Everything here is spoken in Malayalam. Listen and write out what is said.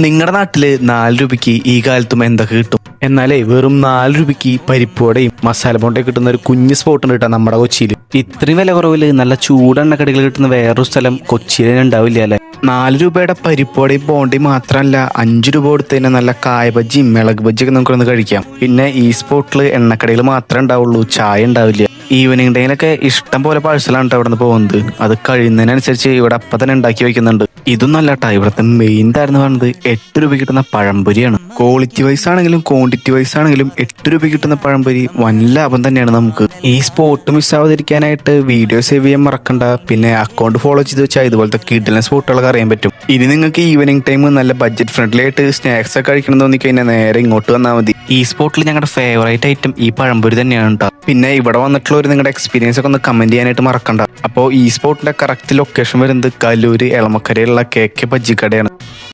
നിങ്ങളുടെ നാട്ടില് 4 രൂപയ്ക്ക് ഈ കാലത്തും എന്തൊക്കെ കിട്ടും? എന്നാലേ വെറും 4 രൂപയ്ക്ക് പരിപ്പോടെയും മസാല ബോണ്ടയും കിട്ടുന്ന ഒരു കുഞ്ഞ് സ്പോട്ട് ഉണ്ട് കേട്ടോ നമ്മുടെ കൊച്ചിയിൽ. ഇത്രയും വില കുറവില് നല്ല ചൂടെണ്ണക്കടികൾ കിട്ടുന്ന വേറൊരു സ്ഥലം കൊച്ചിയിൽ ഉണ്ടാവില്ല അല്ലെ. 4 രൂപയുടെ പരിപ്പോടെയും ബോണ്ടയും മാത്രമല്ല, 5 രൂപ കൊടുത്ത് തന്നെ നല്ല കായ ബജ്ജിയും മിളക് ബജ്ജിയൊക്കെ നമുക്കൊന്ന് കഴിക്കാം. പിന്നെ ഈ സ്പോട്ടിൽ എണ്ണക്കടികൾ മാത്രമേ ഉണ്ടാവുള്ളൂ, ചായ ഉണ്ടാവില്ല. ഈവനിങ് ടൈമിലൊക്കെ ഇഷ്ടം പോലെ പാഴ്സലാണ് അവിടെ നിന്ന് പോകുന്നത്. അത് കഴിയുന്നതിനനുസരിച്ച് ഇവിടെ അപ്പം തന്നെ ഉണ്ടാക്കി വെക്കുന്നുണ്ട്. ഇതൊന്നും അല്ല കേട്ടോ, ഇവിടുത്തെ മെയിൻ താരെന്ന് പറയുന്നത് 8 രൂപ കിട്ടുന്ന പഴംപൊരിയാണ്. ക്വാളിറ്റി വൈസ് ആണെങ്കിലും ക്വാണ്ടിറ്റി വൈസ് ആണെങ്കിലും 8 രൂപ കിട്ടുന്ന പഴംപൊരി വൻ ലാഭം തന്നെയാണ് നമുക്ക്. ഈ സ്പോട്ട് മിസ്സാവാതിരിക്കാനായിട്ട് വീഡിയോ സേവ് ചെയ്യാൻ മറക്കണ്ട. പിന്നെ അക്കൗണ്ട് ഫോളോ ചെയ്ത് വെച്ചാൽ ഇതുപോലത്തെ കിഡിലൻ സ്പോട്ടുകളൊക്കെ അറിയാൻ പറ്റും. ഇനി നിങ്ങൾക്ക് ഈവനിങ് ടൈം നല്ല ബഡ്ജറ്റ് ഫ്രണ്ട്ലി ആയിട്ട് സ്നാക്സ് ഒക്കെ കഴിക്കണം തോന്നിക്കഴിഞ്ഞാൽ നേരെ ഇങ്ങോട്ട് വന്നാൽ മതി. ഈ സ്പോട്ടിൽ ഞങ്ങളുടെ ഫേവറേറ്റ് ഐറ്റം ഈ പഴംപൊരി തന്നെയാണ് കേട്ടോ. പിന്നെ ഇവിടെ വന്നിട്ടുള്ള ഒരു നിങ്ങളുടെ എക്സ്പീരിയൻസ് ഒക്കെ ഒന്ന് കമന്റ് ചെയ്യാനായിട്ട് മറക്കണ്ട. അപ്പോൾ ഈ സ്പോട്ടിന്റെ കറക്റ്റ് ലൊക്കേഷൻ വരുന്നത് കലൂര് എളമക്കരയിലുള്ള KK ബജ്ജിക്കടയാണ്.